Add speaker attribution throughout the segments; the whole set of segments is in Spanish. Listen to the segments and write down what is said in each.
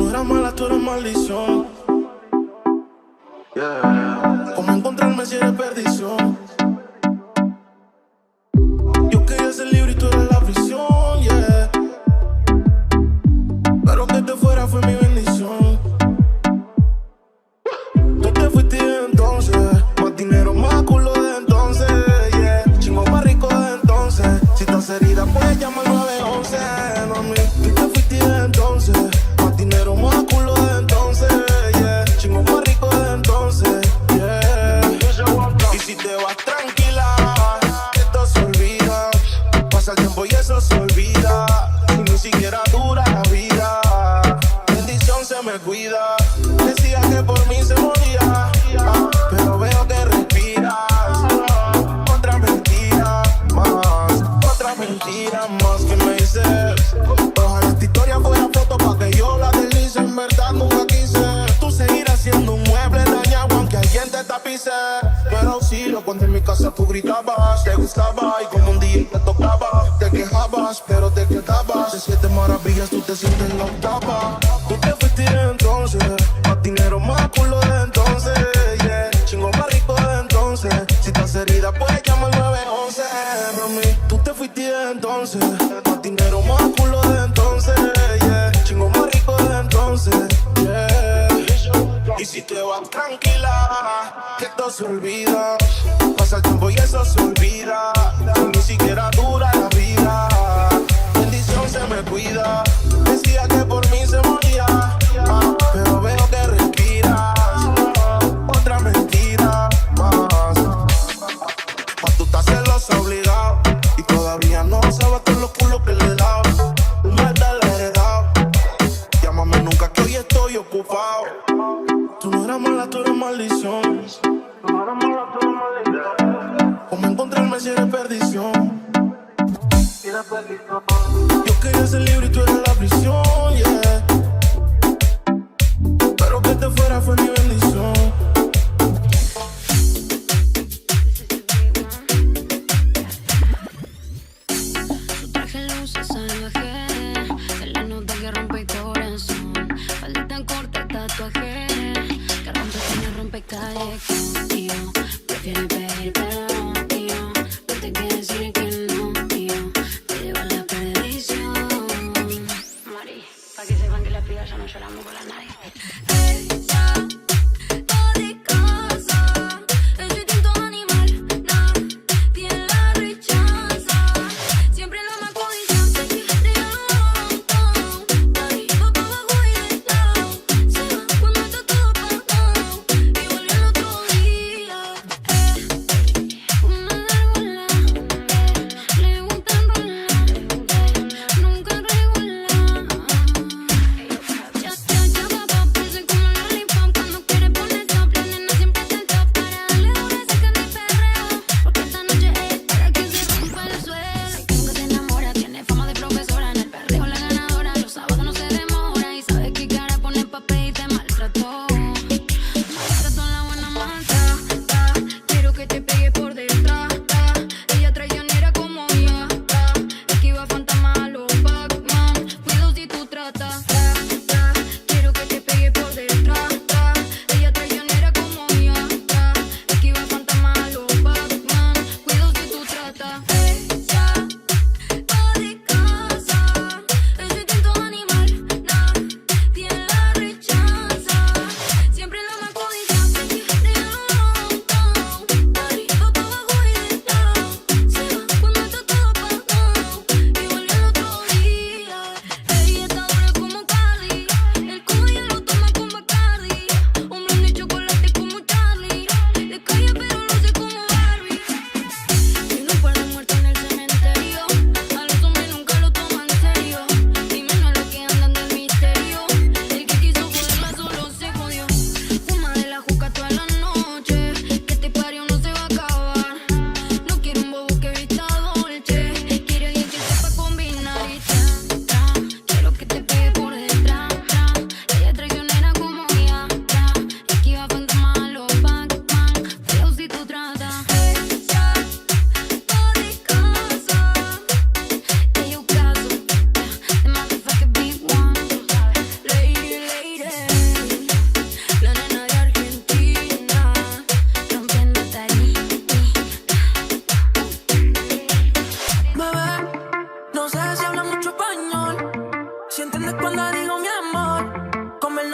Speaker 1: eras mala, tú eras maldición. Yeah. ¿Cómo encontrarme si eres perdición? Yo quería ser libre y tú eres la prisión, yeah. Pero que te fuera fue mi bendición. Tú te fuiste de entonces, más dinero, más culo de entonces, yeah. Chingo más rico de entonces. Si estás herida, puedes llamar 911, mami. Tú te fuiste de entonces, más dinero, más culo de entonces, yeah. Chingo más rico de entonces, yeah. Y si te vas tranquila, esto se olvida. Pasa el tiempo y eso se olvida. Y ni siquiera dura la vida. Bendición se me cuida. Decía que por mí se moría, pero veo que respiras. Otra mentira más que me dices. Ojalá esta historia fuera foto pa' que yo la deslice. En verdad nunca quise. Tú seguirás siendo un mueble dañado aunque alguien te tapice. Pero auxilio cuando en mi casa tú gritabas. Te gustaba y como un día te tocaba. Te quejabas pero te quedabas. De 7 maravillas tú te sientes la octava. Tú te fuiste de entonces, más dinero, más culo de entonces, yeah. Chingo más rico de entonces. Si estás herida puedes llamar 911, mami. Tú te fuiste de entonces, más dinero, más culo de entonces, yeah. Chingo más rico de entonces, yeah. Y si te vas tranquila, que esto se olvida. Pasa el tiempo y eso se olvida. Y ni siquiera dura la vida. Bendición se me cuida. Decía que por mí se moría, pero veo que respiras. Otra mentira más. Pa' tú estás celosa obligado. Y todavía no sabes todos los culos que le he dado. Un metal heredado. Llámame nunca que hoy estoy ocupado. Tú no eras mala, tú eras maldición. ¿Cómo encontrarme si eres perdición? Yo quería ser libre y tú eras la prisión, yeah. Pero que te fuera fue mi bendición.
Speaker 2: Tu traje luce salvaje, se le nota que rompe el corazón. Falda tan corta, tatuaje, que rompe como rompe calle contigo. Prefiere pedir perdón, tío, no te quiere decir que no, tío. Te lleva a la perdición. Mari, pa' que sepan que las pibas ya no lloramos por la nadie.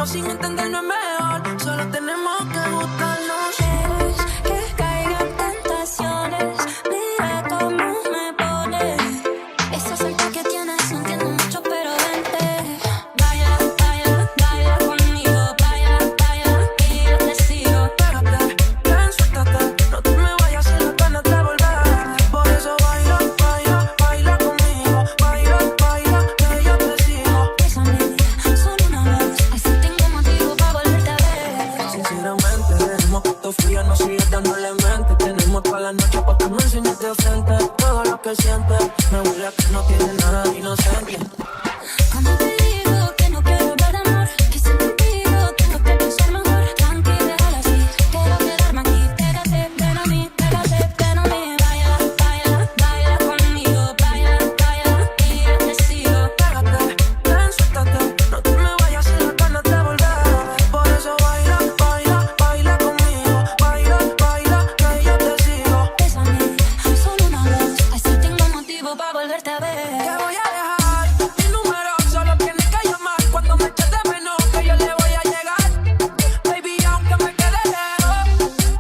Speaker 3: Pero sin entender no es mejor. Solo tenemos que gustarnos.
Speaker 2: Quieres que caiga en tentaciones. Mira cómo me pone. Esa suelta que tienes no entiendo mucho, pero vente. Baila, baila, baila conmigo. Baila, baila, y yo te sigo.
Speaker 3: Pégate, ven, suéltate. No te me vayas sin las ganas de volver. Por eso baila, baila, baila conmigo. Baila, baila, que yo te sigo.
Speaker 2: Bésame, solo una vez. Así tengo motivo para volverte a ver.
Speaker 3: Sinceramente, dejemos que esto fluya, no sigues dándole mente. Tenemos toda la noche pa' que me enseñes de frente. Todo lo que sientes, me huele a que no tiene nada de inocente.
Speaker 2: Cuando te digo que no quiero hablar de amor, que si contigo tengo que pensar mejor. Tranquila, déjala así, quiero quedarme aquí. Pégate, ven a mí, pégate, ven a mí. Baila, baila, baila conmigo. Baila, baila, y yo te sigo.
Speaker 3: Pégate, ven, suéltate. No te me vayas sin las ganas de volver. Por eso baila, baila, baila conmigo. Baila, baila, que yo te sigo.
Speaker 2: Bésame, solo una vez. Así tengo motivo para volverte a ver.
Speaker 3: Te voy a dejar mi número, solo tienes que llamar. Cuando me eches de menos, que yo le voy a llegar. Baby, aunque me quede lejos.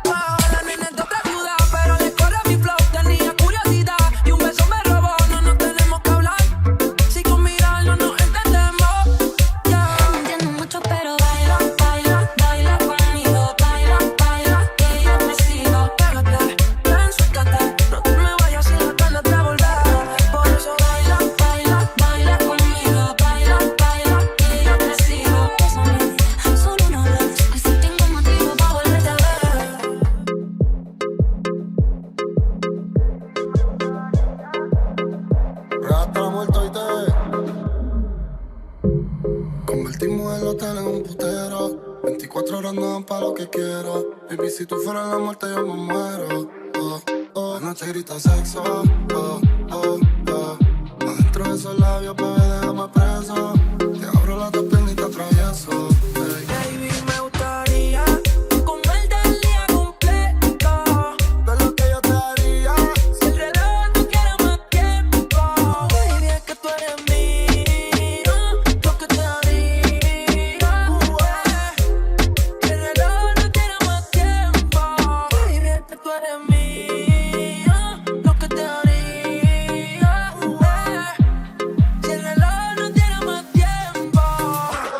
Speaker 3: Ahora nene de otra ciudad, pero le corre mi flow. Tenía curiosidad y un beso me robó. No nos tenemos que hablar. Si con mirar no nos entendemos. Yeah.
Speaker 2: No entiendo mucho, pero baila, baila, baila conmigo. Baila, baila, que yo te sigo.
Speaker 3: Pégate, ven, suéltate. No te me vayas sin las ganas de volver. Por eso baila,
Speaker 2: Baila, baila conmigo. Baila, baila, que yo te sigo. Bésame, solo una vez. Así tengo motivo para volverte a ver.
Speaker 1: Rata la muerte hoy te convertimos el hotel en un putero. 24 horas no dan pa' lo que quiero. Baby, si tú fueras la muerte yo me muero. Oh, oh. La noche grita sexo. Oh, oh, oh. Adentro de esos labios, bebé, déjame preso. Te abro las dos piernas y te atravieso. Hey.
Speaker 3: baby, me gustaría comerte el día completo.
Speaker 1: De lo que yo te haría.
Speaker 3: Si el reloj no quiere más tiempo, baby, es que tú eres mío, lo que te haría. Si el reloj no quiere más tiempo, baby, es que tú eres mío, lo que te haría. Si el reloj no tiene más tiempo.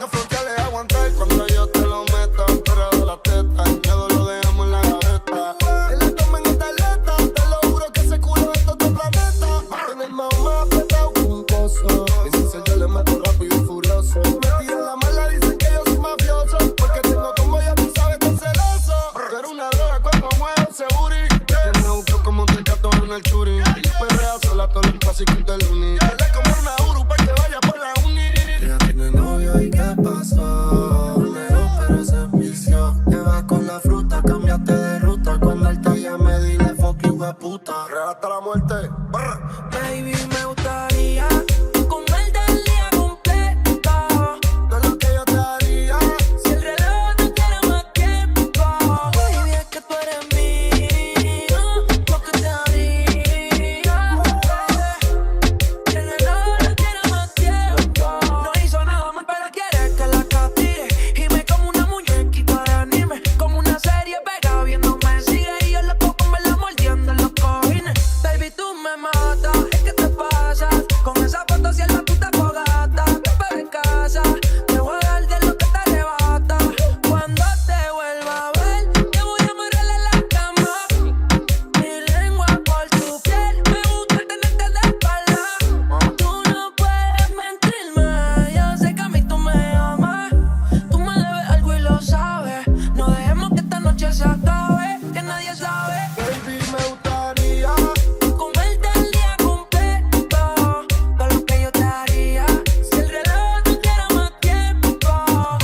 Speaker 1: No fronteales aguantar cuando yo te lo meta. Pero de la teta, el miedo lo dejamos en la gaveta. En la toma en esta letra, te lo juro que ese culo es de otro planeta. Tiene el más apretado que un pozo. Y sin ser yo le meto rápido y furioso. Me tiran la mala, dicen que yo soy mafioso. Porque tengo como ya tú sabes tan celoso. Pero una droga cuando muevo ese booty. Me gustó como un gato en el churi. Y perrea sola todo el clásico del uni. Dale como una uru pa' que vaya por la uni. Ella tiene novio y ¿qué pasó? Negó, pero se envició. Lleva con la fruta, cambiaste de ruta. Cuando el talla me dile fuck you, puta. Real hasta la muerte. Brr.
Speaker 3: Baby, me gustaría comerte el día completo.
Speaker 1: De lo que yo te haría.
Speaker 3: Si el reloj no quiere más tiempo, baby, es que tú eres mío, lo que te haría. Si el reloj no quiere más tiempo, no hizo nada mal, pero quiere que la castigue. Y me como una muñequita de anime, como una serie pega viéndome. Sigue y yo la puedo comer la mordiendo en los cojines. Baby, tú me matas, es que te pasas. Con esa foto si el la puta fogata. Pero en casa, te voy a dar de lo que te arrebata. Cuando te vuelva a ver, te voy a amarrar en la cama. Mi lengua por tu piel, me gusta tenerte de espalda. Tú no puedes mentirme, yo sé que a mí tú me amas. Tú me debes algo y lo sabes. No dejemos que esta noche se acabe, que nadie sabe.
Speaker 1: Baby, me gustaría.
Speaker 3: Comerte el día completo, todo lo que yo te haría. Si el reloj no quiere más tiempo,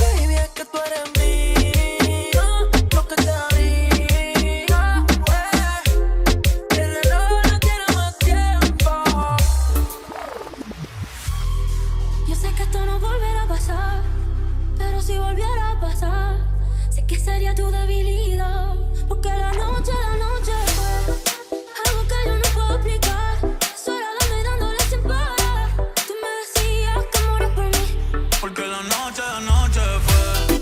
Speaker 3: baby, es que tú eres mío, lo que te haría. Si el reloj no tiene más tiempo.
Speaker 2: Yo sé que esto no volverá a pasar, pero si volviera a pasar, sé que sería tu debilidad. Porque la noche fue algo que yo no puedo explicar. Sola dando y dándole sin parar. Tú me decías que morías por mí.
Speaker 4: Porque la noche fue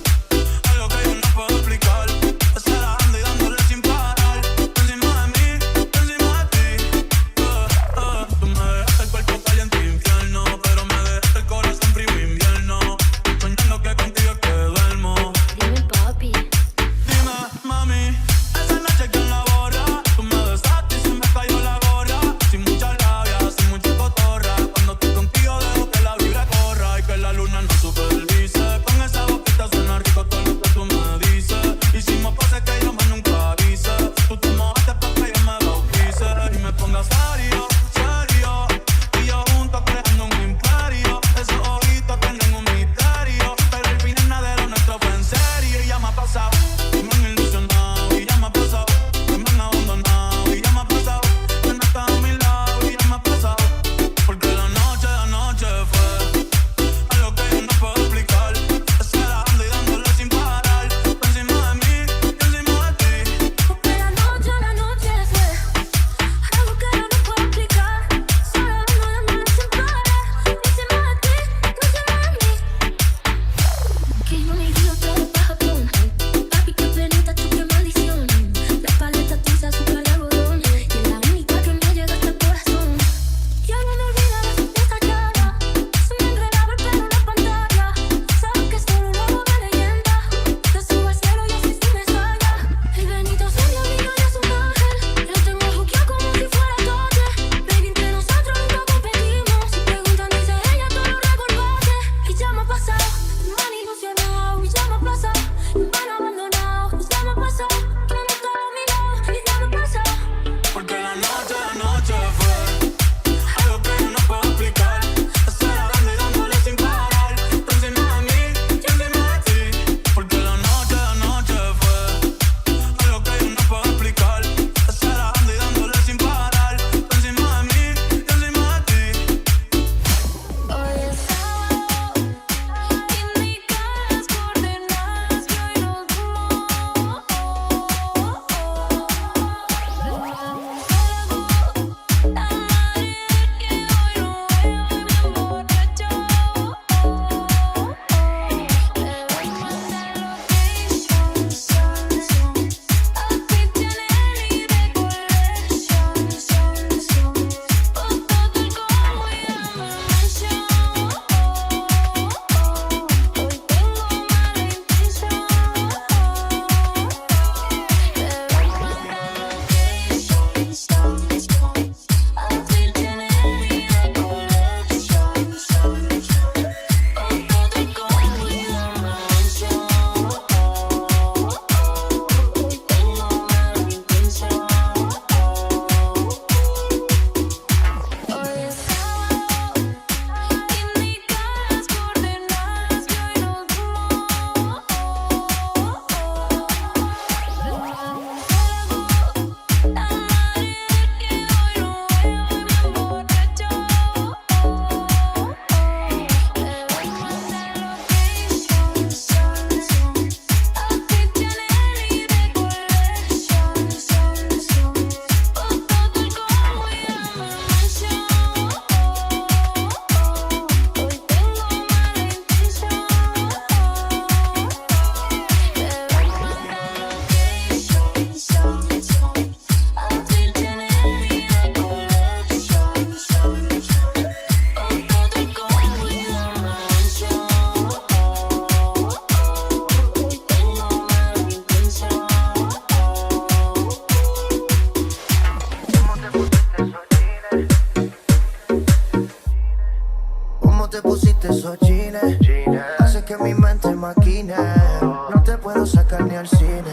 Speaker 4: maquine. No te puedo sacar ni al cine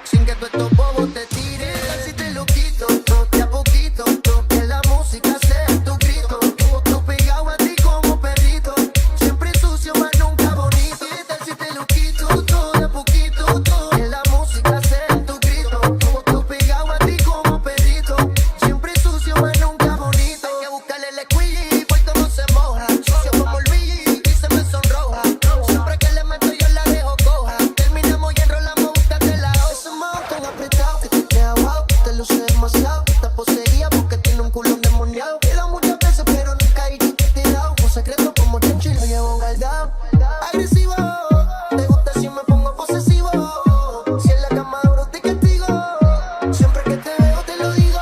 Speaker 4: sin que tú estos bobos te tires. Si te lo quito, de a poquito, que la música sea tu grito. Tú pegado a ti como perrito, siempre sucio, mas nunca bonito. Si te lo quito, de a poquito, que la música sea tu grito. Tú pegado a ti como perrito, siempre sucio, mas nunca bonito. Hay que buscarle el squeeze, pues todo se moja. Sucio como el Luigi y se me sonroja. Siempre que le meto yo la dejo coja. Terminamos y enrolamos, búscate la hoja. Ese modo tan apretado que te queda abajo. Te luce demasiado, te poseía porque tiene un culo endemoniado. Queda muchas veces pero nunca he dicho que te he dado. Un secreto como Chenchi lo llevo guardado. Agresivo, te gusta si me pongo posesivo. Si en la cama duro te castigo. Siempre que te veo te lo digo.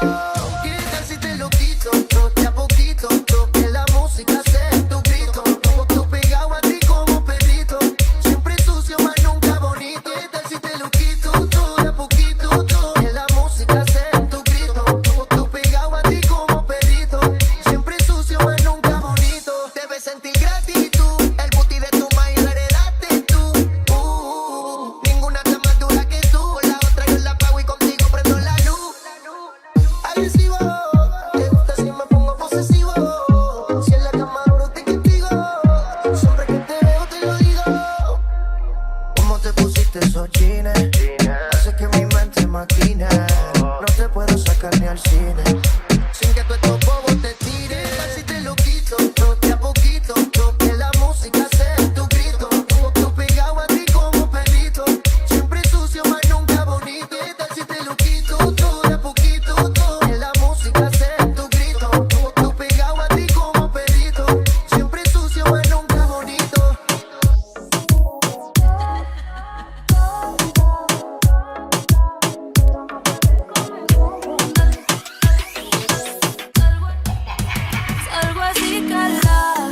Speaker 4: ¿Qué tal si te lo quito? De a poquito, que la música sea tu grito. Tú pegado a ti como perrito, siempre sucio mas nunca bonito. ¿Qué tal si te lo quito? De a poquito, que la música sea tu grito. Tú pegado a ti como perrito, siempre sucio mas nunca bonito. Debes sentir gratitud, el booty de tu maíz lo heredaste tú. Ninguna está más dura que tú. La otra yo la pago y contigo prendo la luz. Agresivo, te gusta si me pongo posesivo. Si en la cama duro te castigo. Siempre que te veo te lo digo. ¿Cómo te pusiste esos jeans? Hace que mi mente maquine. No te puedo sacar ni al cine sin que tú estos bobos te tires. Si te lo quito, de a poquito, que la música sea tu grito. Tú pegado a ti como perrito, siempre sucio mas nunca bonito. ¿Qué tal si te lo quito? De a poquito, que la música sea tu grito. Tú pegado a ti como perrito, siempre sucio mas nunca bonito.
Speaker 2: Salgo así, cala,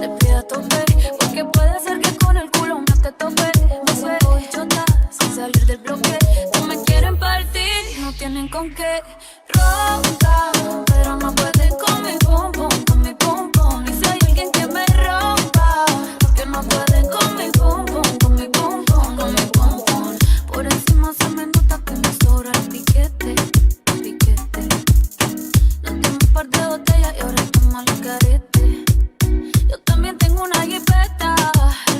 Speaker 2: te pido a tope, porque puede ser que con el culo no te tope. Me suelto y chota, sin salir del bloque. No me quieren partir y no tienen con qué. Ronca, pero no pueden con mi pum pum, con mi pum pum. Y si hay alguien que me rompa, porque no pueden con mi pum pum, con mi pum pum, con mi pum pum. Por encima se me nota que me sobra el piquete, piquete. No tengo un par de botellas y ahora toma el carete. Yo también tengo una jipeta,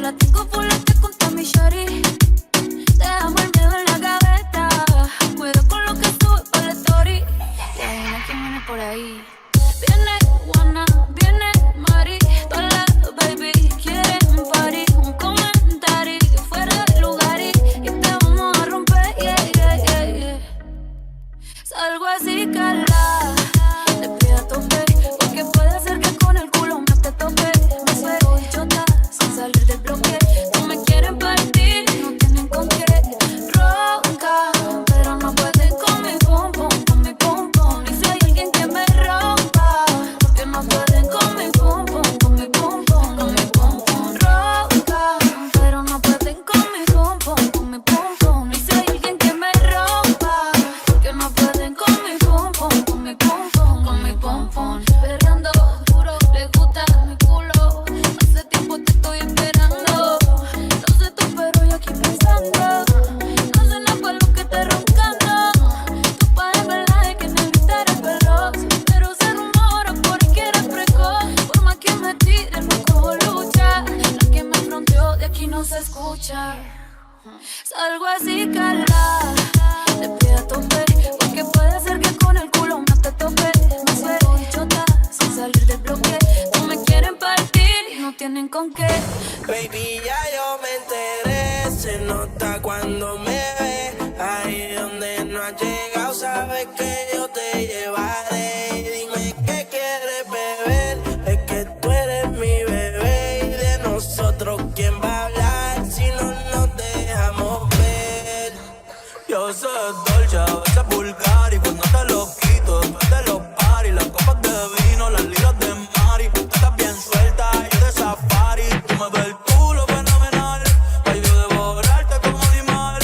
Speaker 2: la tengo fulete con toda mi shorty. Dejamos el miedo en la gaveta, cuidado con lo que sube pa' la story. Y adivina quién viene por ahí. Viene Juana, viene Mari, todas las baby quieren un party, un comentario fuera de lugar y te vamos a romper, yeah, yeah, yeah, yeah. Salgo así, cala, te pido a tope, porque puede ser que con el culo no te tope. Me suelto y chota, sin salir del bloque. No me quieren partir, no tienen con qué. Ronca, pero no pueden con mi pum pum, con mi pum pum. Y si hay alguien que me rompa, porque no pueden con mi pum pum, con mi pum pum, con mi pum pum. Ronca, pero no pueden con mi pum pum, con mi pum pum. Y si hay alguien que me rompa, porque no pueden con mi pum pum, con mi pum pum, con mi pum pum. Perreando duro, le gusta mi culo. Hace tiempo te estoy esperando. No sé tú, pero yo aquí pensando. No sé nada pa' lo que te roncando. Tu padre me la de que necesitar es veloz, pero se rumora por ahí que eres precoz. Por más que me tiren, no cojo lucha. La que me fronteó de aquí no se escucha. Salgo así, cala, te pido a tope, porque puede ser que con el culo no te tope. Me suelto y chota, sin salir del bloque. No me quieren partir y no tienen con qué.
Speaker 3: Baby, ya yo me enteré, se nota cuando me ve. Ahí donde no has llegado, sabes que yo te llevaré. Dime qué quieres beber, es que tú eres mi bebé. Y de nosotros, ¿quién va a hablar si no nos dejamos ver? Yo soy dolce, a veces vulgar, y cuando te lo quito, después de los party, las copas de vino, las libras de Mari. Tú estás bien suelta, yo de safari. Tú me ves el culo fenomenal, pa' yo devorarte como animal.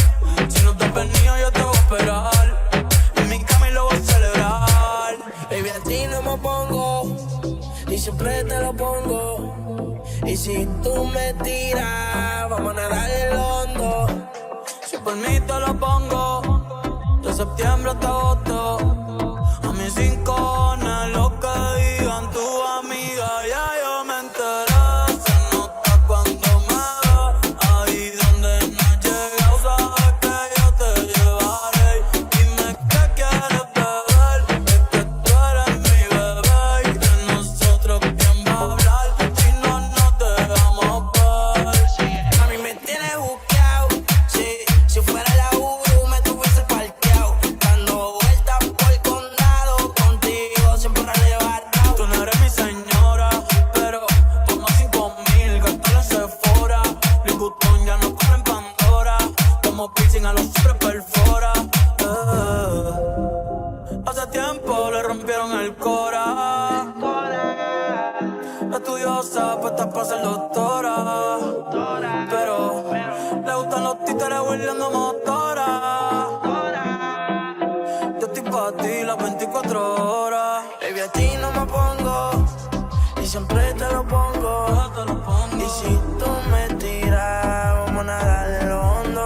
Speaker 3: Si no te has venido, yo te voy a esperar. En mi cama y lo voy a celebrar. Baby, a ti no me pongo, y siempre te lo pongo. Y si tú me tiras, vamos a nadar por mí te lo pongo. De septiembre hasta agosto. A mis rincones, lo que digan tu amiga, ya yo me enteré. Se nota cuando me ves, ahí donde no has llegado, sabes que yo te llevaré. Dime qué quieres beber, es que tú eres mi bebé. Y de nosotros quién va a hablar, si no nos dejamos ver.
Speaker 5: A mí me tienes buqueado, sí. Si fuera la U me tuviese parqueado, dando vueltas por el condado, contigo siempre arrebatado.
Speaker 3: Tú no eres mi señora, pero toma 5,000, gástalo en Sephora. Louis Vuitton ya no corre en Pandora, como piercing a los hombres perfora. Hace tiempo le rompieron el cora. Estudiosa, puesta pa' ser doctora, pero le gustan los títeres huirleando motora. Yo estoy pa' ti las 24 horas.
Speaker 5: Baby, a ti no me pongo, y siempre te lo pongo. Y si tú me tiras, vamos a nadar en lo hondo.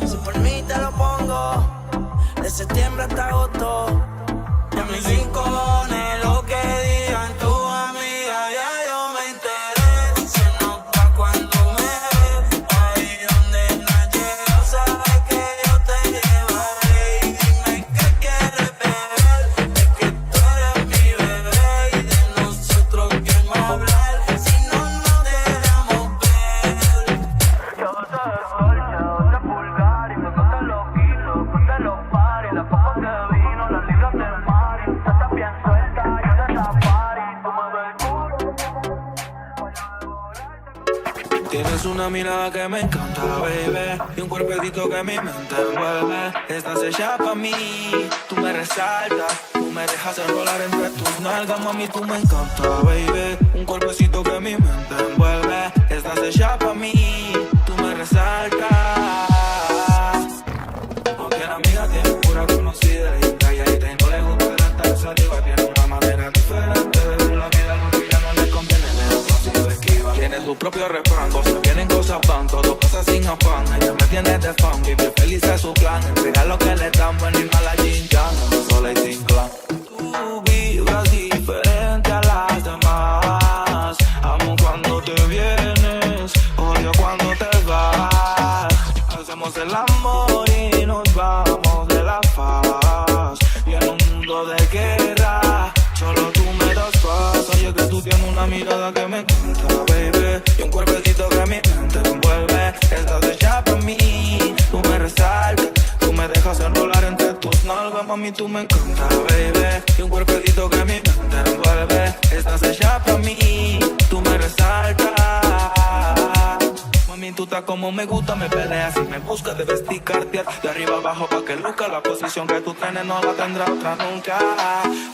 Speaker 5: Si por mí te lo pongo, de septiembre hasta agosto.
Speaker 3: Y a mis rincones, lo que digan tu amiga, ya yo me enteré. Se nota cuando me ves, ahí donde no has llegado, sabes que yo te llevaré. Y dime qué quieres beber, es que tú eres mi bebé. Y de nosotros quién va a hablar, si no nos dejamos ver. Yo te dolce, te vulgar, y me gustan los kilos, gustan los paris, las papas que vino, las libras de mari. Tú estás bien suelta, yo de safari, tú me ves cool.
Speaker 6: Tienes una mirada que me encanta, baby, y un cuerpecito que mi mente envuelve. Estás hecha pa' mí, tú me resaltas, tú me dejas enrolar entre tus nalgas, mami, tú me encanta, baby. Un cuerpecito que mi mente envuelve. Estás hecha pa' mí, tú me resaltas. Aunque la amiga tiene pura conocida y calladita y no le gusta gastar saliva, tiene una manera diferente de ver la vida, algo que ya no le conviene, le da fácil de esquivar. Tiene su propio refrán, cosas vienen, cosas van, todo pasa sin afán. Ella me tiene de fan, vive feliz es su plan. Entrega lo que le dan, bueno y mala chinchán, anda sola y sin clan. Tú vibras diferente a las demás. Amo cuando te vienes, odio cuando te vas. Hacemos el amor y nos vamos de la faz. Y en un mundo de guerra, solo tú me das paz. Oye que tú tienes una mirada que me encanta, baby, y un cuerpecito que mi mente envuelve. Estás hecha pa' mí, tú me resaltas, tú me dejas enrolar entre tus nalgas, mami, tú me encanta, baby, y un cuerpecito que mi mente envuelve. Estás hecha pa' mí, tú me resaltas. Mami, tú estás como me gusta, me peleas y me buscas, debes ticarte de arriba abajo pa' que luzca. La posición que tú tienes no la tendrá otra nunca.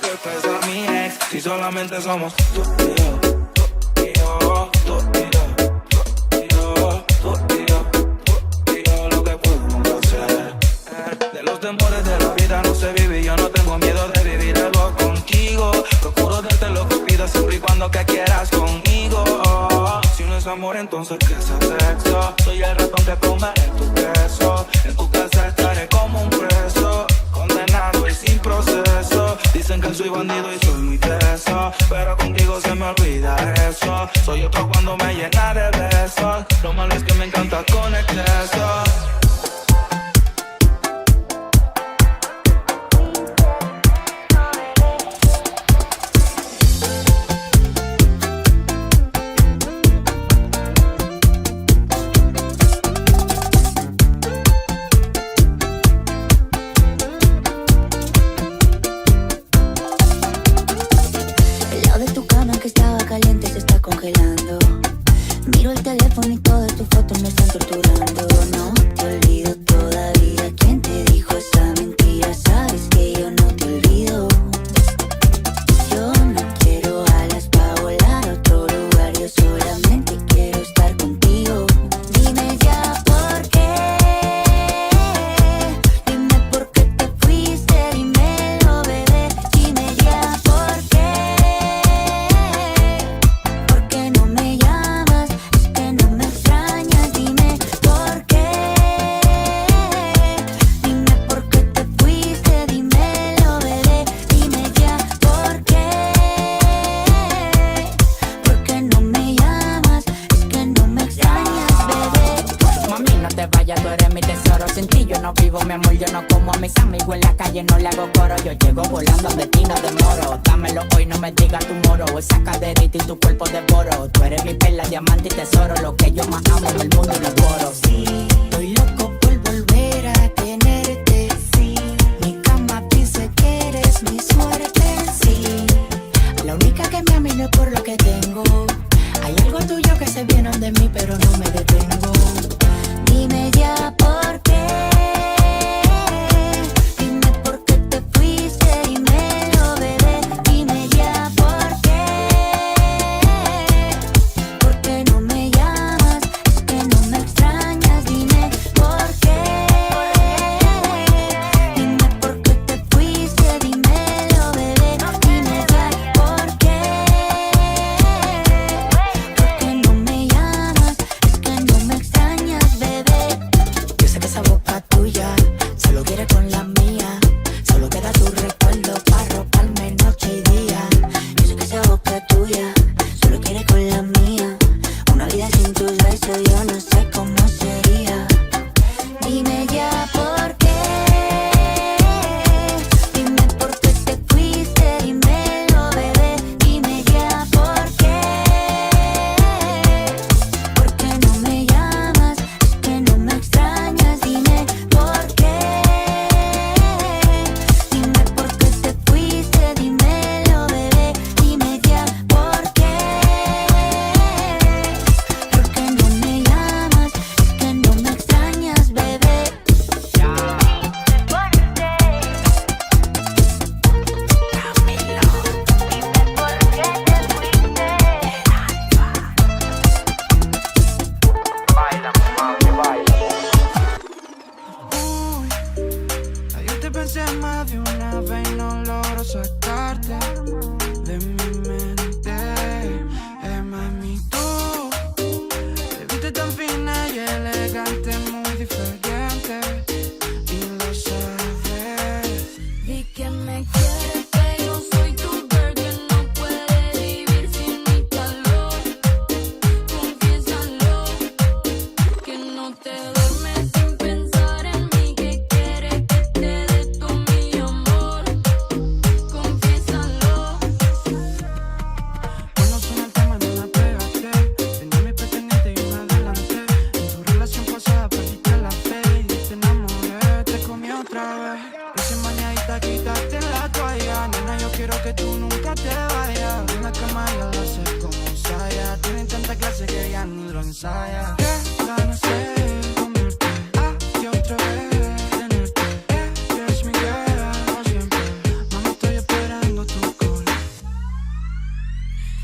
Speaker 6: ¿Qué pesa mi ex si solamente somos tú y yo? Tú y yo, tú y yo, tú y yo, tú y yo, tú y yo, lo que podemos hacer. De los temores de la vida no se vive y yo no tengo miedo de vivir algo contigo. Procuro darte lo que pidas siempre y cuando que quieras conmigo. Si no es amor, entonces que sea sexo. Soy el ratón que comeré tu queso. En tu casa estaré como un preso, condenado y sin proceso. Dicen que soy bandido y soy muy teso, pero contigo se me olvida eso. Soy otro cuando me llena de besos. Lo malo es que me encanta con exceso.
Speaker 2: El lado de tu cama que estaba caliente se está congelando. Miro el teléfono y todas tus fotos me están torturando. No
Speaker 7: te vayas, tú eres mi tesoro. Sin ti yo no vivo, mi amor, yo no como a mis amigos en la calle, no le hago coro. Yo llego volando, de ti no demoro. Dámelo hoy, no me digas tu moro. Esa caderita y tu cuerpo devoro. Tú eres mi perla, diamante y tesoro. Lo que yo más amo en el mundo y no coro.
Speaker 8: Sí, estoy loco por volver a tenerte. Sí, mi cama dice que eres mi suerte. Sí, la única que me ama y no es por lo que tengo. Hay algo tuyo que se viene de mí, pero no me detengo. Dime ya por qué. Dime por qué te fuiste, dímelo, bebé. Dime ya por qué. ¿Por qué no me llamas? Es que no me extrañas. Dime por qué. Dime por qué te fuiste, dímelo, bebé. Dime ya por qué. ¿Por qué no me llamas? Es que no me extrañas, bebé. Yo sé que esa boca tuya solo quiere con la mía. Solo queda tu recuerdo para robarme noche y día. Yo sé que esa boca tuya solo quiere con la mía. Una vida sin tus besos yo no sé cómo sería. Dime ya por qué. Dime por qué te fuiste, dímelo, bebé. Dime ya por qué. ¿Por qué no me llamas? Es que no me extrañas. Dime por qué. Dime por qué te fuiste, dímelo, bebé. Dime ya por qué. ¿Por qué no me llamas? Es que no me extrañas, bebé.
Speaker 5: Yo te pensé más de una vez y no logro sacarte de mi mente. Mami, tú te viste tan fina y elegante, muy diferente, y lo sabes.
Speaker 2: Di que me quieres, que yo soy tu girl, que no puede vivir sin mi calor. Confiésalo, que no te duermes sin pensar en mí, que quieres que te dé todo mi amor. Confiésalo.
Speaker 5: Cuando suena el tema no me pegaste. Tenía mi pretendiente y me adelanté. En tu relación pasada perdiste la fe y te enamoré, te comí otra vez. Recién bañadita, quítate la toalla. Nena, yo quiero que tú nunca te vayas. En la cama ya lo haces como Saya. Tienen tanta clase que ya ni lo ensaya. Qué ganas de comerte aquí otra vez. Tenerte, eres mi guerra por siempre. Mami, estoy esperando tu call.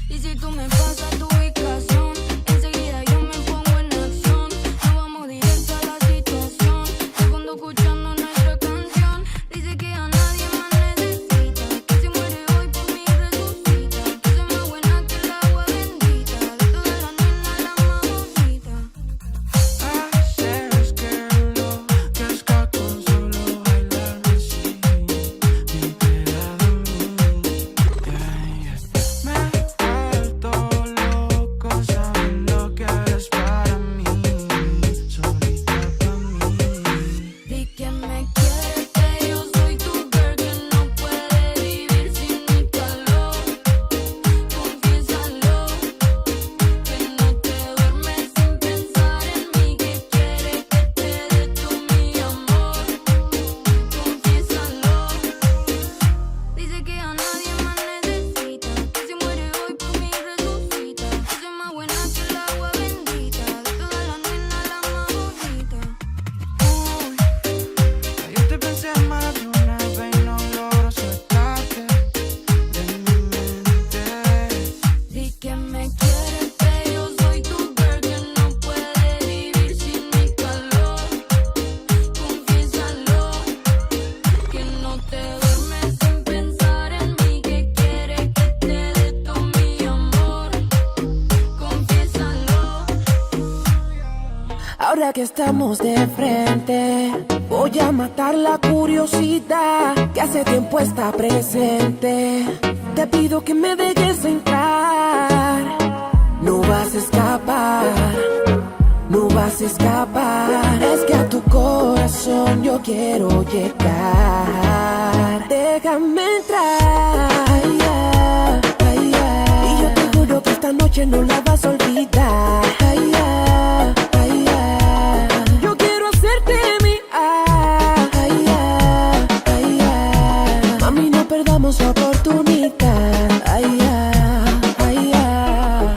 Speaker 2: Y si tú me pasas tu ubicación, enseguida yo me pongo en acción. Nos vamos directo a la situación. Segundo escuchando nuestra canción. Dice que a nadie más necesita, que si muere hoy por mí resucita, que soy más buena que el agua bendita, de todas las nenas la más bonita.
Speaker 5: Haces que enloquezca con solo bailarme así. Me pega de mí, Me he vuelto loco, sabes lo que eres para mí, solita para mí.
Speaker 2: Di que me quieres, que yo soy tu girl, que no puede vivir sin mi calor. Confiésalo, que no te duermes sin pensar en mí, que quieres que te dé todo mi amor. Confiésalo. Dice que a nadie más necesita, que si muere hoy por mí resucita, que soy más buena que el agua bendita, de todas las nenas la más bonita.
Speaker 5: Yo te pensé más de una vez y no logro sacarte de mi mente.
Speaker 2: Di que me quieres, que yo soy tu girl, que no puede vivir sin mi calor. Confiésalo, que no te duermes sin pensar en mí, que quieres que te dé todo mi amor. Confiésalo.
Speaker 9: Ahora que estamos de frente, voy a matar la curiosidad que hace tiempo está presente. Te pido que me dejes entrar. No vas a escapar, no vas a escapar. Es que a tu corazón yo quiero llegar. Déjame entrar. Ay, ay, ay, ay. Y yo te juro que esta noche no la vas a olvidar. Ay, ay, ay, ay. Yo quiero hacerte mi ay, ay, ay, ay. Mami, no perdamos oportunidad. Ay, ay, ay, ay.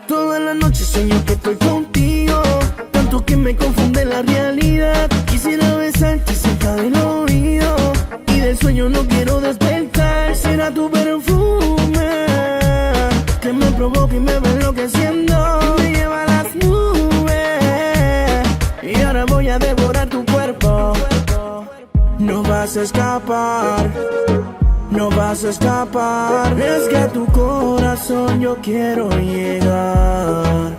Speaker 5: Toda la noche sueño que estoy contigo, tanto que me confunde la realidad. Quisiera besarte cerca del oído y del sueño no quiero despertar. Será tu perfume que me provoca y me va enloqueciendo, me lleva a las nubes y ahora voy a devorar tu cuerpo. No vas a escapar, no vas a escapar. Es que a tu corazón yo quiero llegar.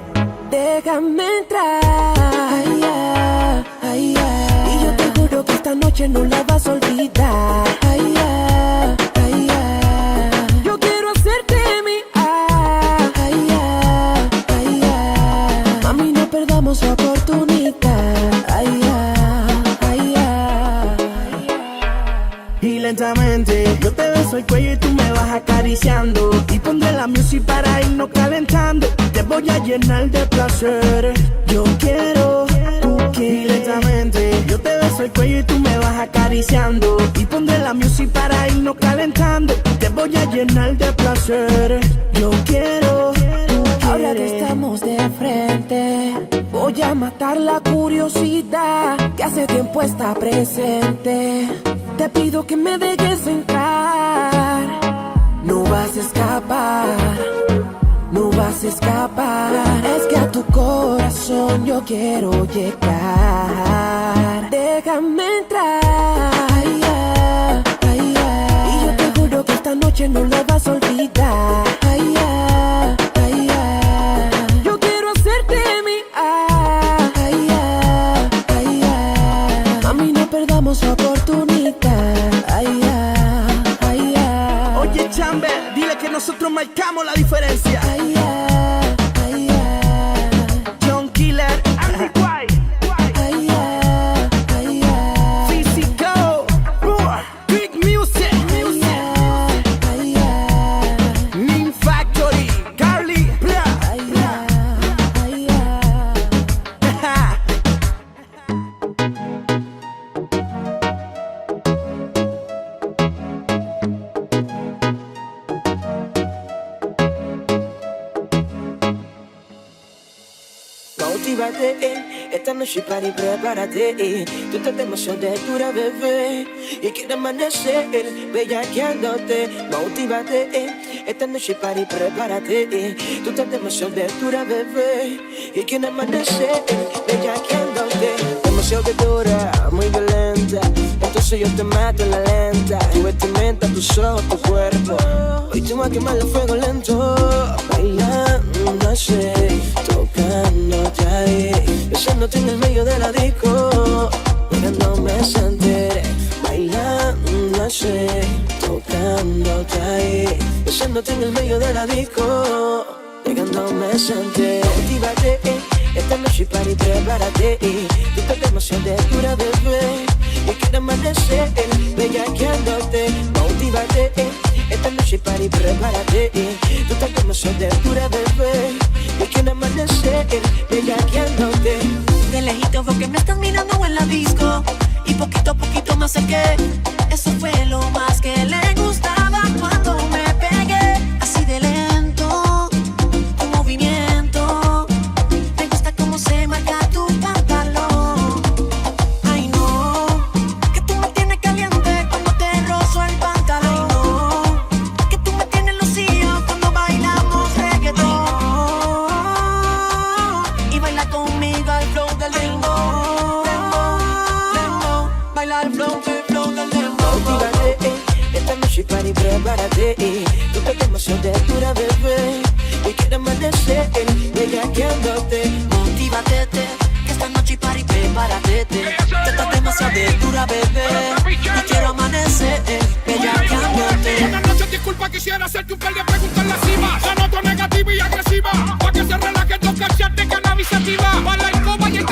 Speaker 9: Déjame entrar. Ay, ay, ay, ay. Y yo te juro que esta noche no la vas a olvidar. Ay, ay, ay, ay. Yo quiero hacerte mi ay, ay, ay, ay. Mami, no perdamos oportunidad. Ay, ay, ay, ay.
Speaker 5: Y lentamente yo te beso el cuello y tú me vas acariciando. Y pondré la music para irnos calentando. Te voy a llenar de placer. Yo quiero, tú quieres. Y lentamente yo te beso el cuello y tú me vas acariciando. Y pondré la music para irnos calentando. Te voy a llenar de placer. Yo quiero, tú quieres.
Speaker 9: Ahora que estamos de frente, voy a matar la curiosidad que hace tiempo está presente. Te pido que me dejes entrar. No vas a escapar, no vas a escapar. Es que a tu corazón yo quiero llegar. Déjame entrar. Ay, ay, ay, ay. Y yo te juro que esta noche no la vas a olvidar. Ay, ay, ay, ay. Yo quiero hacerte mi ay, ay, ay, ay. Mami, no perdamos oportunidad. Ay, ay, ay, ay.
Speaker 5: Oye, Chamber, dile que nosotros marcamos la diferencia.
Speaker 9: Ay, ay, ay, ay.
Speaker 5: John Killer, Andy White,
Speaker 9: Ay, ay, ay, ay.
Speaker 5: Physical, Big Music,
Speaker 9: Ay, ay,
Speaker 5: Nin Factory, Carly, bla,
Speaker 9: ay,
Speaker 5: bla.
Speaker 9: ay, ay.
Speaker 5: Motívate, esta noche para y prepárate. Tú estás demasiado dura, bebé, y quiero amanecer bellaqueándote. Motívate, esta noche para y prepárate. Tú estás demasiado dura, bebé, y quiero amanecer bellaqueándote. Demasiado dura, muy violenta, entonces yo te mato en la lenta. Tu vestimenta, tus ojos, tu cuerpo, hoy te voy a quemar el fuego lento. Bailando así, tocándote ahí, besándote en el medio de la disco, dejándome sentir. Bailando así, tocándote ahí, besándote en el medio de la disco, dejándome sentir. Motívate, esta noche para y prepárate. Tú estás demasiado dura, bebé, y quiero amanecer bellaqueándote. Motívate, esta noche para y prepárate. Tú estás demasiado dura, bebé, y quiero amanecer bellaqueándote.
Speaker 3: De lejito veo que me están mirando en la disco y poquito a poquito me acerqué. Eso fue lo más que le gustaba cuando me pegué. Así de lento, tu movimiento. Me gusta cómo se marca tu pantalón. Ay no, que tú me tienes caliente cuando te rozo el pantalón. Ay no, que tú me tienes lucido cuando bailamos reggaetón. Y baila conmigo al flow del dembow, dembow. Baila al flow del dembow.
Speaker 5: Motívate, esta noche para y prepárate. Tú estás demasiado dura, bebé, y quiero amanecer bellaqueándote.
Speaker 3: Motívate, que esta noche party, prepárate. Tú estás demasiado dura, bebé, y quiero amanecer bellaqueándote.
Speaker 10: Buenas noches, disculpa, quisiera hacerte un par de preguntas en la cima. La noto negativa y agresiva, pa' que se relaje el cachete, cannabis activa. Para la escoba y el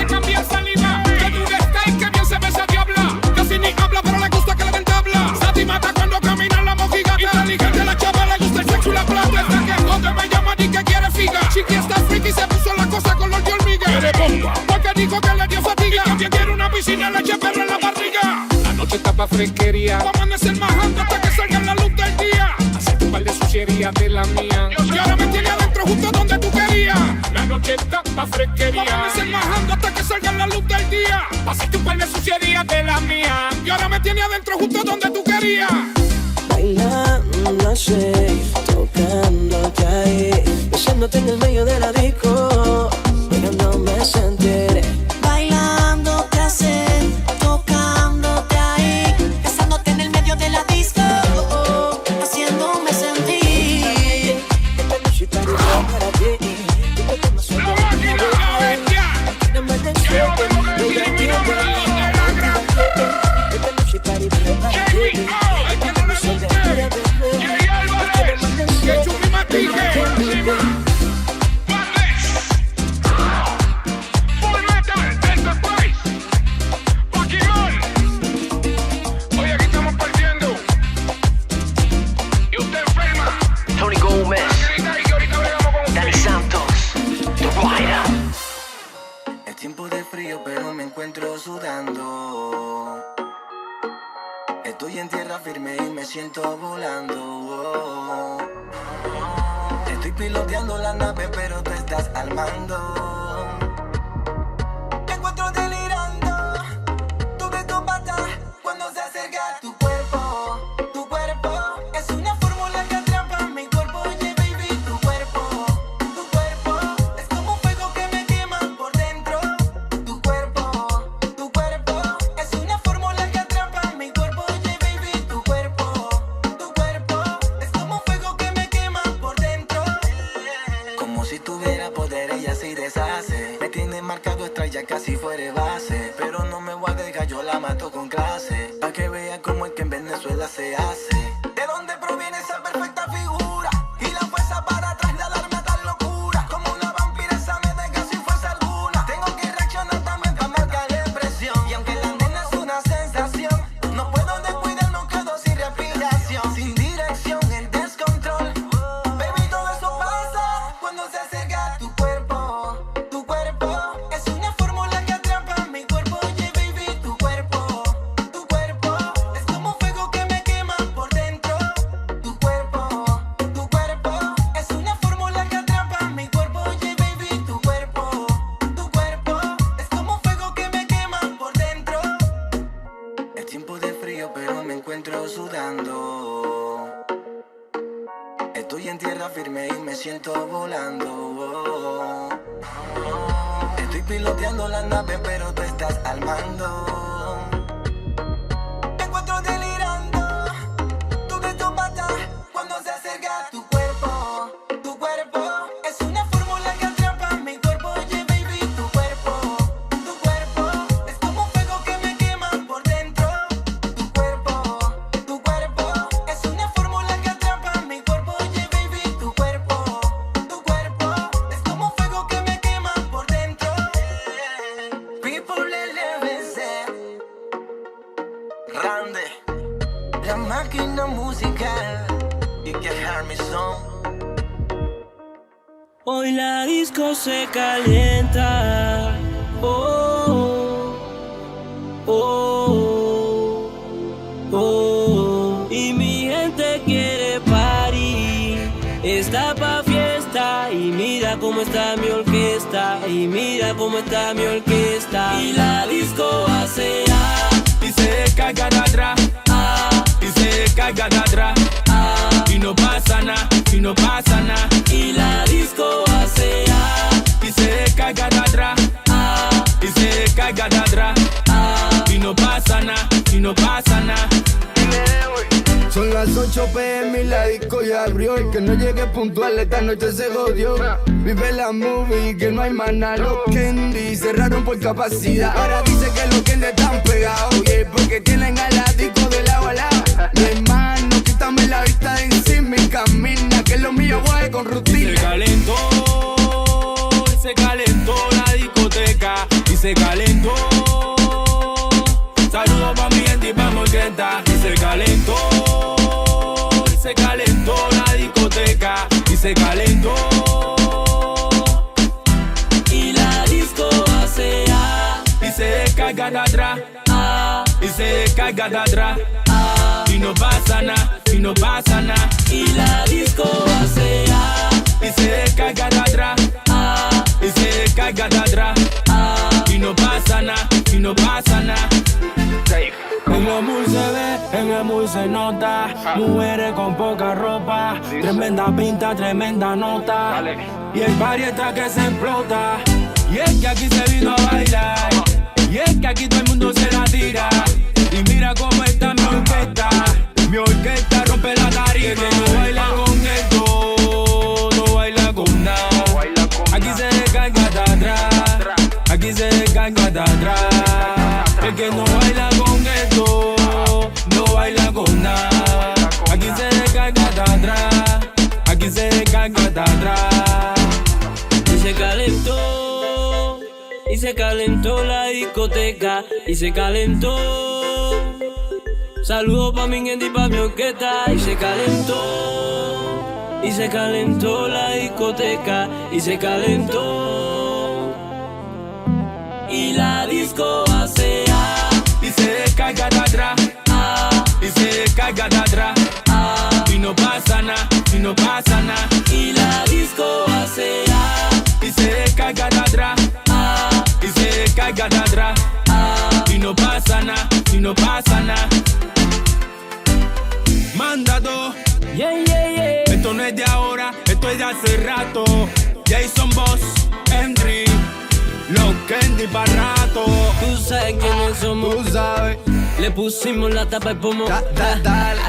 Speaker 10: dijo que le dio fatiga. Y también quiere una piscina, leche pero en la barriga. La noche está pa' fresquería. Vamos a amanecer majando hasta que salga la luz del día. Hacerte un par de sucierías de la mía. Y ahora me tiene adentro justo donde tú querías. La noche está pa' fresquería. Vamos a amanecer majando hasta que salga la luz del día. Hacerte un par de sucierías de la mía. Y ahora me tiene adentro justo donde tú querías.
Speaker 5: Bailando así, tocándote ahí, besándote en el medio de la disco, dejándome sentir.
Speaker 8: Bailándote así, tocándote ahí, besándote en el medio de la disco, haciéndome sentir.
Speaker 5: Esta noche está para ti.
Speaker 10: La máquina, la bestia. Yo tengo que decir mi nombre a los de la gran. Hay que no le guste. Jay Álvarez, que Chupi Matique. Full Metal, Enterprise, Pokémon. Hoy aquí estamos partiendo. Y usted enferma.
Speaker 11: Tony Gómez,
Speaker 10: Grita y que ahorita bregamos con
Speaker 11: Danny
Speaker 10: usted.
Speaker 11: Santos, The Rider.
Speaker 5: Es tiempo de frío, pero me encuentro sudando. Estoy en tierra firme y me siento volando. Estoy piloteando la nave, pero tú estás al mando. Te encuentro delirando. Tú ves tu pata cuando se acerca tu cuerpo. Tu cuerpo es una fórmula que atrapa mi cuerpo. Oye, baby, tu cuerpo es como un fuego que me quema por dentro. Tu cuerpo es una fórmula que atrapa mi cuerpo. Oye, baby, tu cuerpo es como un fuego que me quema por dentro. Como si tuviera poder, ella se deshace. Me tiene marcado estrella, casi fuera base. Pero no me voy a dejar, yo la mato con clase. Pa' que vea cómo es que en Venezuela se hace. ¿De dónde proviene esa perfecta figura? Y la fuerza para trasladarme a tal locura. Como una vampira esa me deja sin fuerza alguna. Tengo que reaccionar también para marcar la presión. Y aunque la nena es una sensación, no puedo descuidar, no quedo sin respiración. Sin dirección, el descontrol. Baby, todo eso pasa cuando se acerca tu cuerpo. Tu cuerpo es una fórmula que atrapa mi cuerpo. Oye, baby, tu cuerpo es como fuego que me quema por dentro. Tu cuerpo es una fórmula que atrapa mi cuerpo. Oye, baby, tu cuerpo es como fuego que me quema por dentro. Es tiempo de frío, pero me encuentro sudando. Estoy en tierra firme y me siento volando. Estoy piloteando la nave, pero tú estás al mando. Te encuentro delirando. Tú ves tu pata cuando se acerca tu cuerpo. Tu cuerpo es una fórmula que atrapa mi cuerpo. Oye, baby, tu cuerpo es como un fuego que me quema por dentro. Tu cuerpo es una fórmula que atrapa mi cuerpo. Oye, baby, tu cuerpo es como un fuego que me quema por dentro. People LBC, Rande, la máquina musical. Y que Harmy Son.
Speaker 12: Hoy la disco se calienta. Oh, oh, oh, oh. Y mi gente quiere party. Está pa' fiesta. Y mira cómo está mi orquesta. Y mira cómo está mi orquesta. Y la disco hace
Speaker 6: Y se caiga de atrás, y se caiga de atrás, y no pasa nada, y no pasa nada.
Speaker 12: y la disco hace
Speaker 6: Y se caiga de atrás, y se caiga de atrás, y no pasa nada, y no pasa nada.
Speaker 13: Son las 8 p.m. y la disco ya abrió. El que no llegue puntual esta noche se jodió. Vive la movie, que no hay más nada. Los Candy cerraron por capacidad. Ahora dice que los Candy están pegados. Y es porque tienen a la disco de lado a lado. Mi hermano, quítame la vista de encima y camina, que lo mío guay con rutina.
Speaker 6: Y se calentó la discoteca. Y se calentó. Saludos pa' mi gente y pa' Morqueta. Y se calentó la discoteca. Y se calentó.
Speaker 12: y la disco hace
Speaker 6: se descarga de atrás, y se descarga de atrás, y no pasa nada, y no pasa nada.
Speaker 12: Y la disco hace
Speaker 6: y se descarga de atrás, y se descarga de atrás, y no pasa nada, y no pasa nada.
Speaker 12: En el mall se ve, en el mall se nota. Mujeres con poca ropa, tremenda pinta, tremenda nota. Y el party está que se explota. Y es que aquí se vino a bailar, y es que aquí todo el mundo se la tira. Y mira cómo está mi orquesta rompe la tarima. Que no baila con esto, no baila con nada. Aquí se descarga de atrás, aquí se descarga de atrás. El que no baila con esto, no baila con nada. Aquí se descarga de atrás, aquí se descarga de atrás. Y se calentó la discoteca, y se calentó. Saludos pa' mi gente y pa' mi orquesta. Y se calentó la discoteca, y se calentó. Y la disco hace
Speaker 6: y se descarga de atrás, y se descarga de atrás, y no pasa nada, y no pasa nada.
Speaker 12: Y la disco hace
Speaker 6: y se descarga de atrás, y se descarga de atrás, y no pasa nada, y no pasa nada. Mándalo,
Speaker 12: yeah, yeah, yeah.
Speaker 6: Esto no es de ahora, esto es de hace rato. Jason Boss, Henry, Los Candy pa' rato.
Speaker 12: Tú sabes quiénes somos,
Speaker 6: tú sabes.
Speaker 12: Le pusimos la tapa y pomo.
Speaker 6: Dale.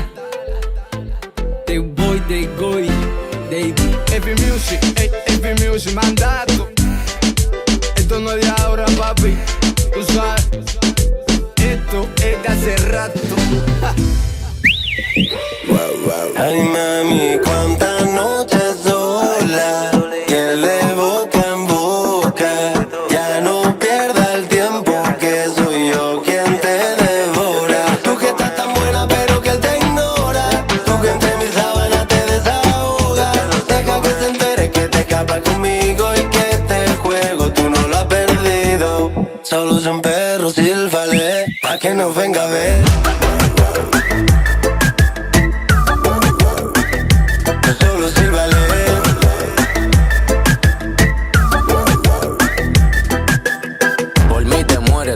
Speaker 12: They boy, they go, they
Speaker 13: Every music, mandato. Esto no es de ahora, papi. Tú sabes. Esto es de hace rato.
Speaker 14: Ay mami, cuántas noches sola, que de boca en boca, ya no pierda el tiempo, que soy yo quien te devora. Tú que estás tan buena pero que él te ignora, tú que entre mis sábanas te desahogas. Deja que se entere que te escapas conmigo y que este juego tú no lo has perdido. Solo son perros, sílvale, pa' que no venga a ver.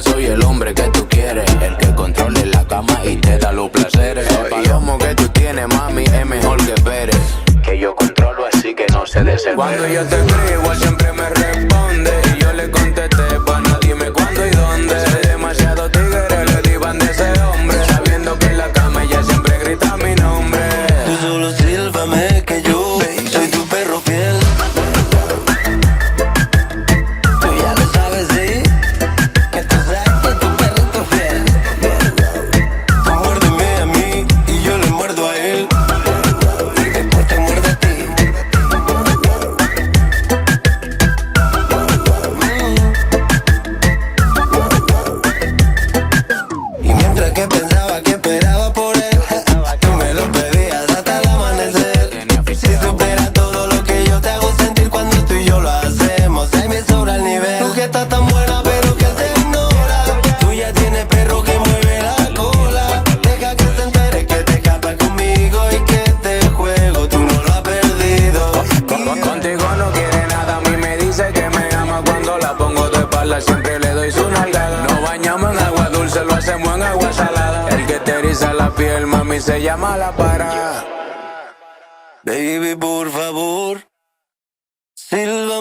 Speaker 15: Soy el hombre que tú quieres, el que controle la cama y te da los placeres. El palomo que tú tienes, mami, es mejor que Pérez, que yo controlo así que no se desespere.
Speaker 6: Cuando yo te escribo, él siempre me responde, y yo le contesté, pana, dime cuándo y dónde. Soy demasiado tigre, le divan de ese hombre, sabiendo que en la cama ella siempre grita mi nombre.
Speaker 14: Tú solo sílvame que yo soy tu perro fiel. Tú ya lo sabes, sí.
Speaker 6: Siempre le doy su nalgada. No bañamos en agua dulce, lo hacemos en agua salada. El que te eriza la piel, mami, se llama la para.
Speaker 14: Baby, por favor, silba.